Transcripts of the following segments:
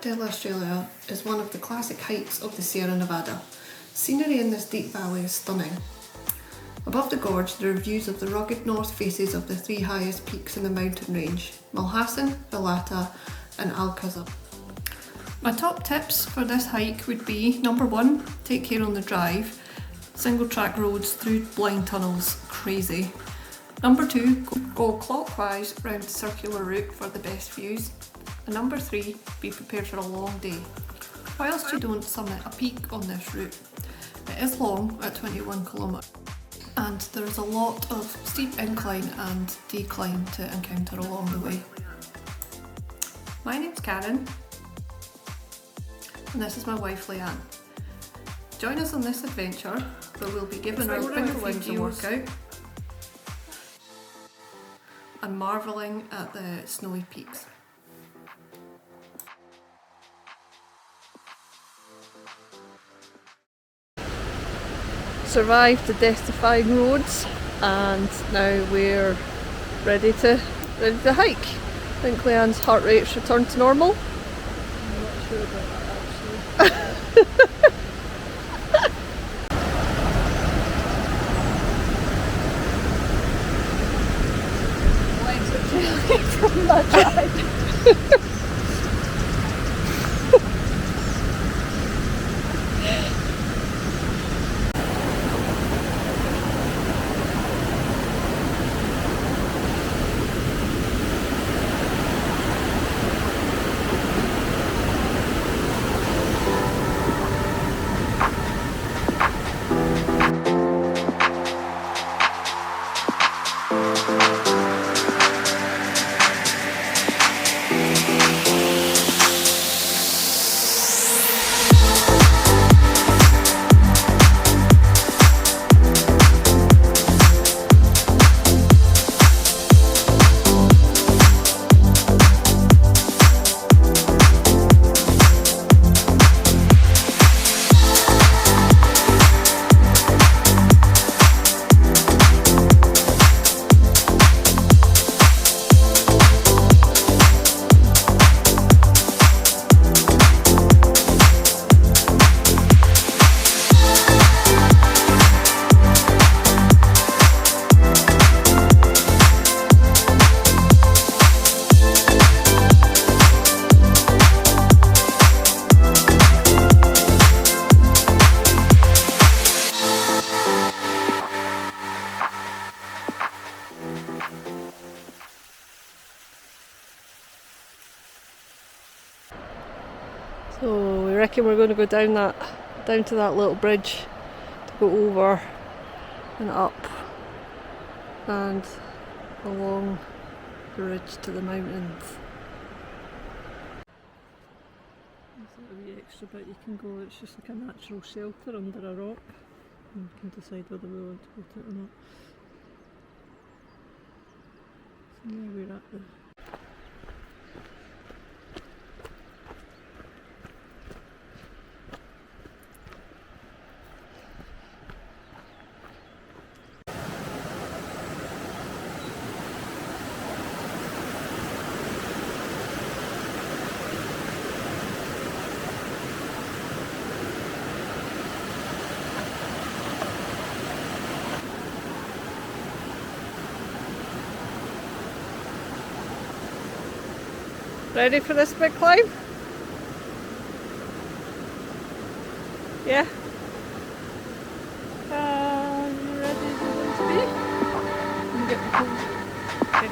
de Estrella is one of the classic heights of the Sierra Nevada. Scenery in this deep valley is stunning. Above the gorge there are views of the rugged north faces of the three highest peaks in the mountain range, Mulhacen, Veleta and Alcazaba. My top tips for this hike would be: number 1, take care on the drive. Single track roads through blind tunnels, crazy. Number 2, go clockwise round the circular route for the best views. And number 3, be prepared for a long day. Whilst you don't summit a peak on this route, it is long at 21 kilometres and there is a lot of steep incline and decline to encounter along the way. My name's Karen and this is my wife Leanne. Join us on this adventure where we'll be giving our wings a workout and marvelling at the snowy peaks. Survived the death-defying roads and now we're ready to hike. I think Leanne's heart rate's returned to normal. I'm not sure about that actually. Legs are trailing from that drive. So we reckon we're going to go down to that little bridge to go over and up and along the ridge to the mountains. There's a wee extra bit you can go, it's just like a natural shelter under a rock and we can decide whether we want to go to it or not. So yeah, we're at the Ready for this big climb? Yeah? You ready to be? You get the phone. Okay.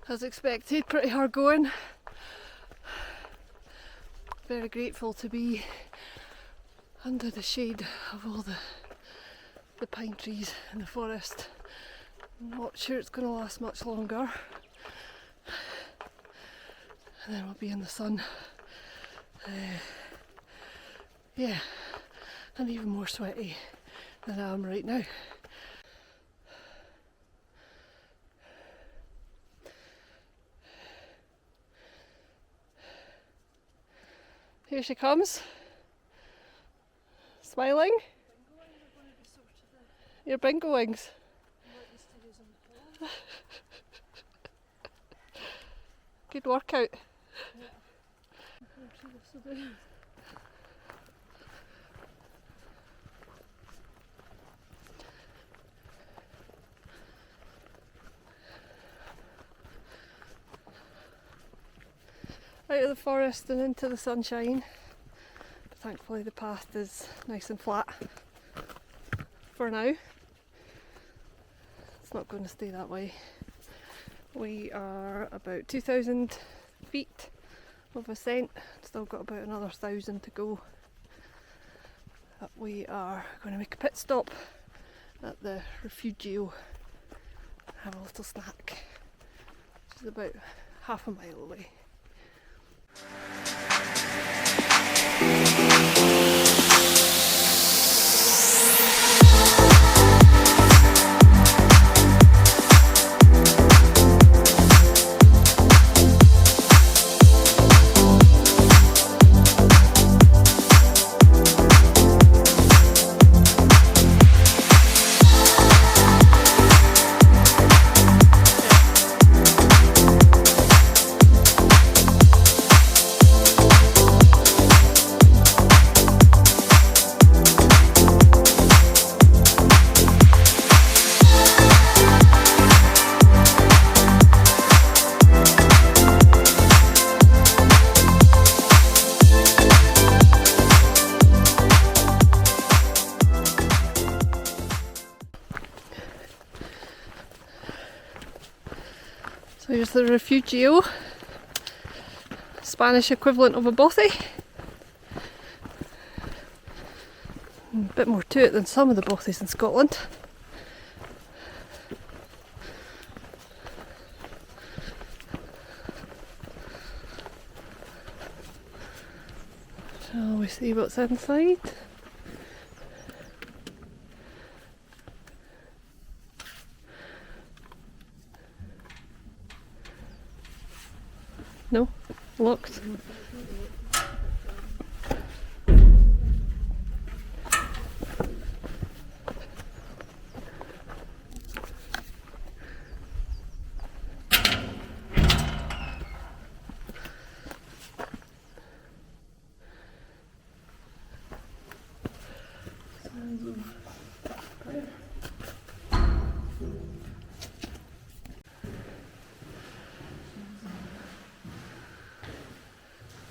As expected, pretty hard going. Very grateful to be under the shade of all the pine trees in the forest. Not sure it's going to last much longer. And then we'll be in the sun. Yeah, I'm even more sweaty than I am right now. Here she comes, smiling. Your bingo wings. Good workout. Out of the forest and into the sunshine, but thankfully the path is nice and flat for now. It's not going to stay that way. We are about 2,000 feet of ascent, still got about another 1,000 to go. But we are going to make a pit stop at the Refugio, have a little snack, which is about half a mile away. So here's the Refugio, Spanish equivalent of a bothy. A bit more to it than some of the bothies in Scotland. Shall we see what's inside? No, locked.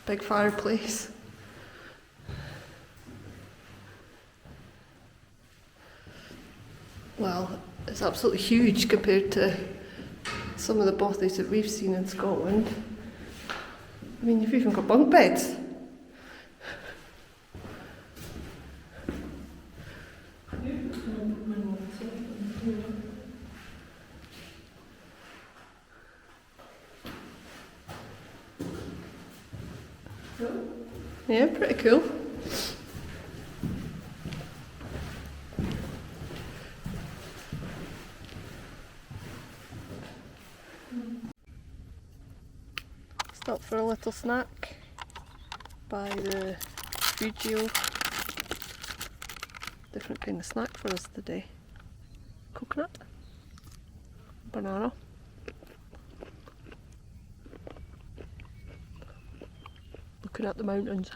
Big fireplace. Well, it's absolutely huge compared to some of the bothies that we've seen in Scotland. I mean, you've even got bunk beds. Yeah, pretty cool. Stop for a little snack by the Refugio. Different kind of snack for us today. Coconut, banana. Looking at the mountains.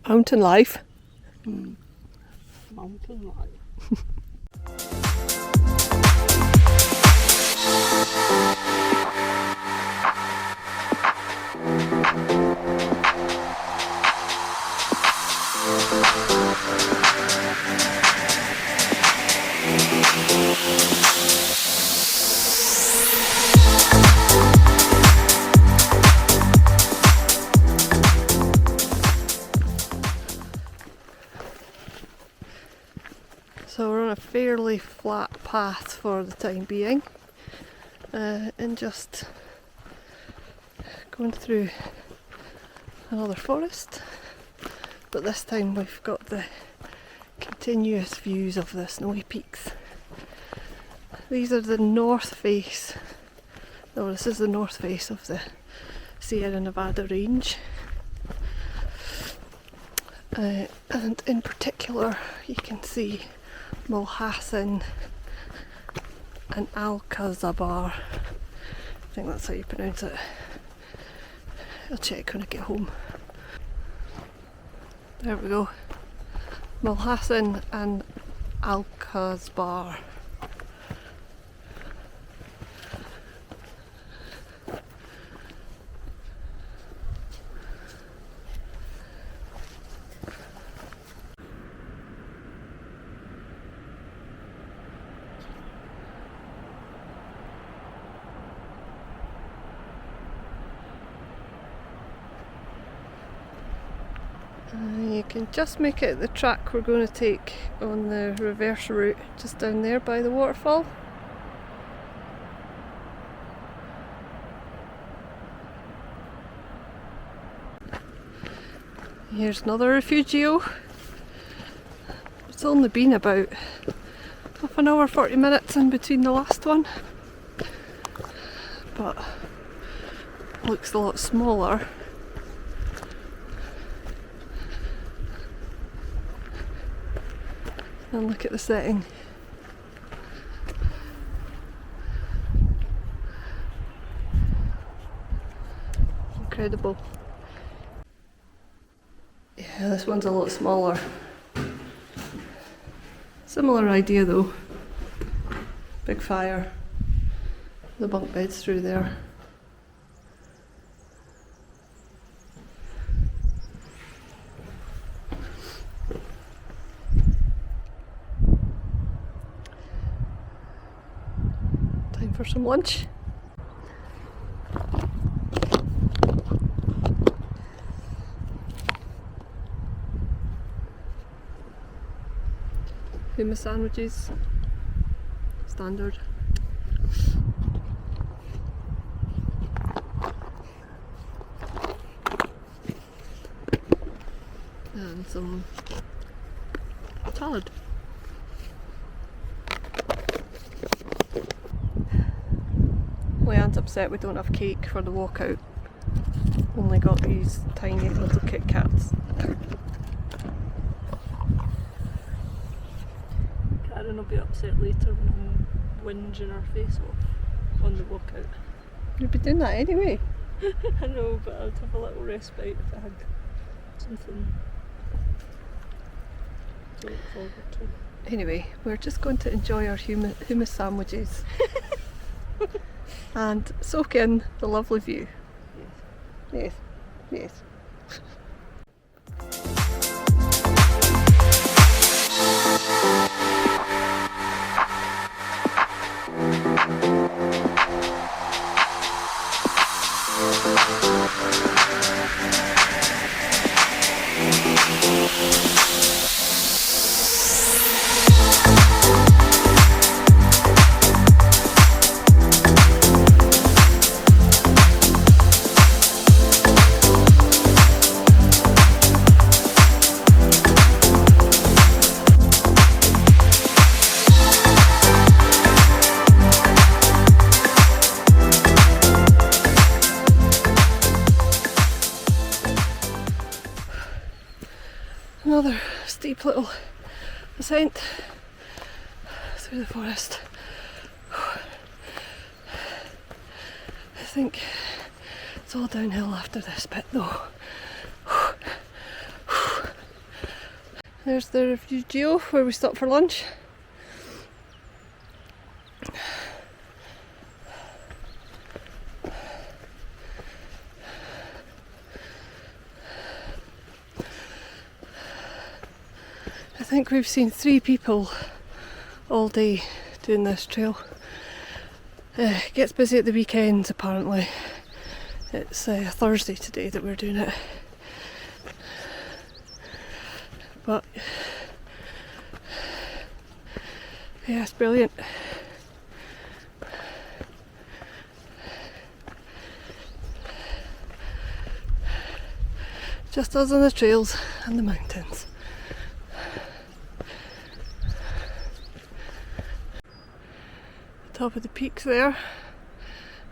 Mountain life. Mountain life. fairly flat path for the time being, and just going through another forest, but this time we've got the continuous views of the snowy peaks. These are the north face, no, this is the north face of the Sierra Nevada range, and in particular you can see Mulhacen and Alcazaba. I think that's how you pronounce it. I'll check when I get home. There we go. Mulhacen and Alcazaba. You can just make it the track we're going to take on the reverse route, just down there by the waterfall. Here's another Refugio. It's only been about half an hour, 40 minutes in between the last one, but looks a lot smaller. And look at the setting. Incredible. Yeah, this one's a lot smaller. Similar idea though. Big fire. The bunk beds through there. For some lunch. Hummus sandwiches, standard. And some salad. Leanne's upset we don't have cake for the walkout. Only got these tiny little Kit Kats. Karen will be upset later when I'm whinging her face off on the walkout. You'd be doing that anyway. I know, but I'd have a little respite if I had something to look forward to. Anyway, we're just going to enjoy our hummus sandwiches and soak in the lovely view. Yes, yes, yes. Another steep little ascent through the forest. I think it's all downhill after this bit though. There's the Refugio where we stopped for lunch. I think we've seen 3 people all day doing this trail. It gets busy at the weekends apparently. It's Thursday today that we're doing it. But Yeah, it's brilliant. Just us on the trails and the mountains. Top of the peaks there.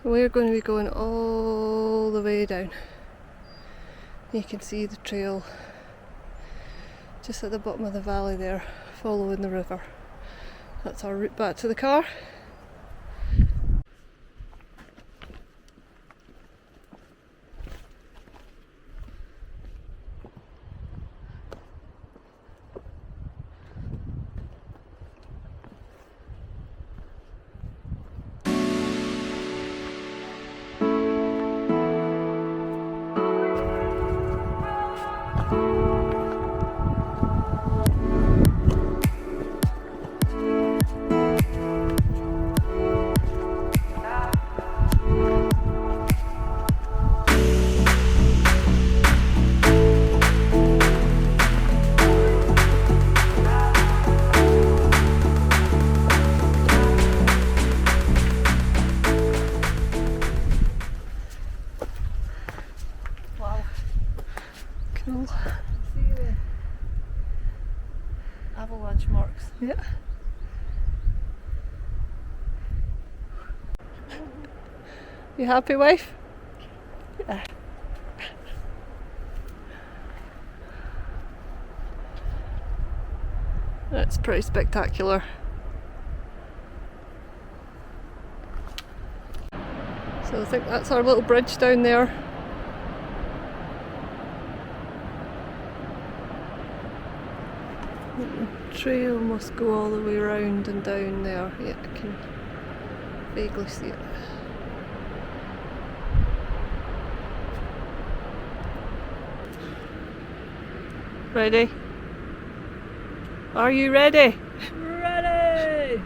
We're going to be going all the way down. You can see the trail just at the bottom of the valley there, following the river. That's our route back to the car. Cool. See the avalanche marks? Yeah. You happy, wife? Yeah. That's pretty spectacular. So I think that's our little bridge down there. The trail must go all the way around and down there. Yeah, I can vaguely see it. Ready? Are you ready? Ready!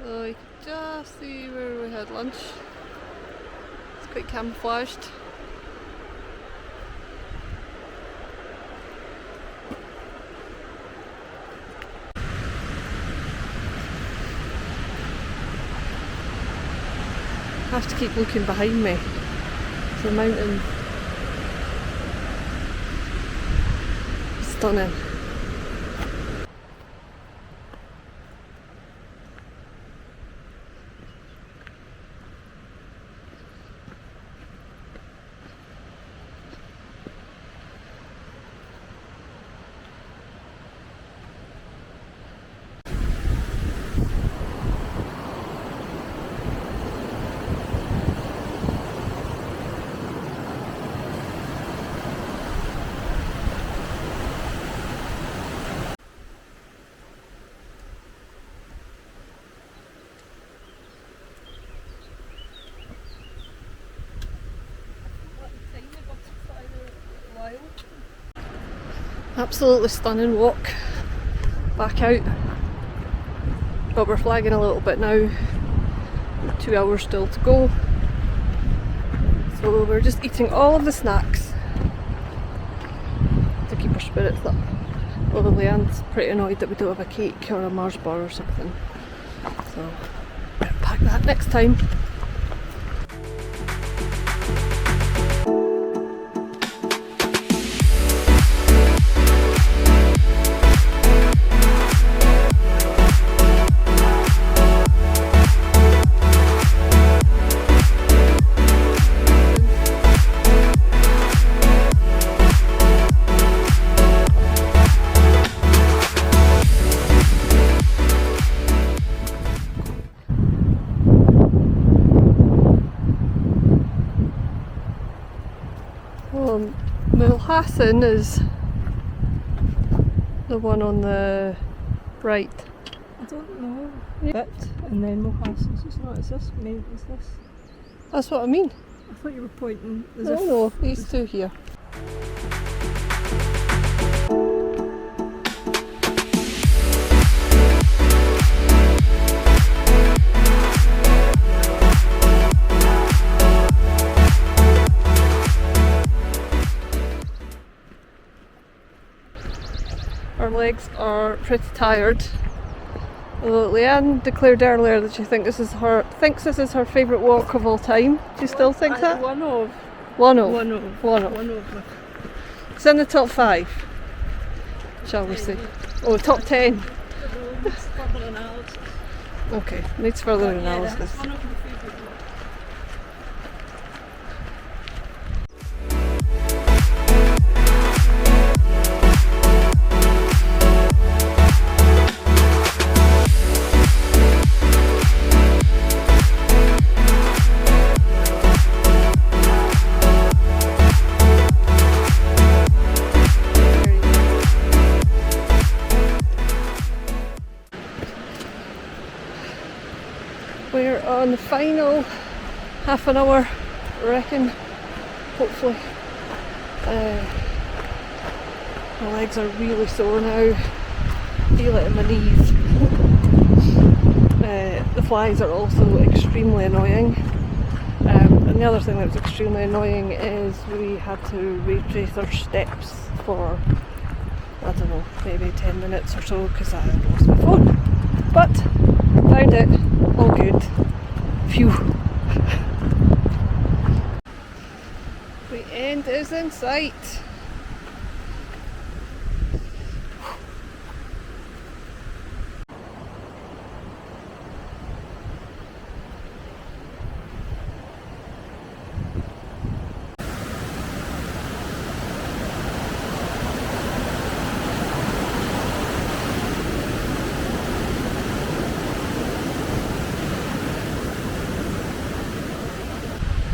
So you can just see where we had lunch. It's quite camouflaged. I have to keep looking behind me. The mountain is stunning. Absolutely stunning walk back out, but we're flagging a little bit now. 2 hours still to go, so we're just eating all of the snacks to keep our spirits up. Although Leanne's pretty annoyed that we don't have a cake or a Mars bar or something, so we'll pack that next time. Mulhacen is the one on the right. I don't know. Bit, and then Mulhacen. It's not. Is this? Maybe is this? That's what I mean. I thought you were pointing. As No, if no, these two here. Our legs are pretty tired. Although Leanne declared earlier that she thinks this is her favourite walk of all time. Do you still think that? One of. One of. One of. One of. One of. It's in the top 5, shall we say? Oh, top 10. Further analysis. Okay, needs further Yeah, analysis. that's one of my favourite ones. We're on the final half an hour, wracking, hopefully. My legs are really sore now, feel it in my knees. The flies are also extremely annoying. And the other thing that was extremely annoying is we had to retrace our steps for, I don't know, maybe 10 minutes or so because I had lost my phone. But found it, all good. Phew. The end is in sight.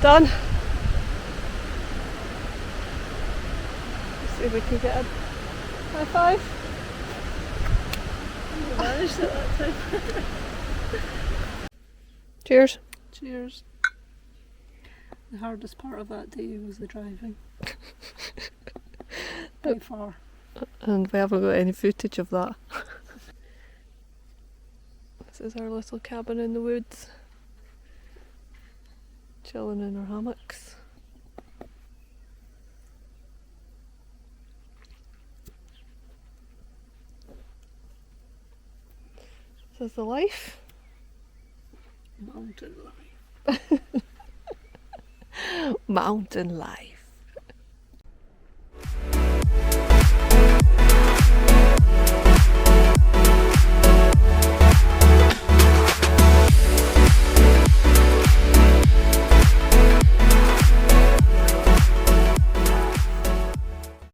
Done. Let's see if we can get a high five. You managed it that time. Cheers. Cheers. The hardest part of that day was the driving. By far. And we haven't got any footage of that. This is our little cabin in the woods. Chilling in our hammocks. This is the life. Mountain life. Mountain life.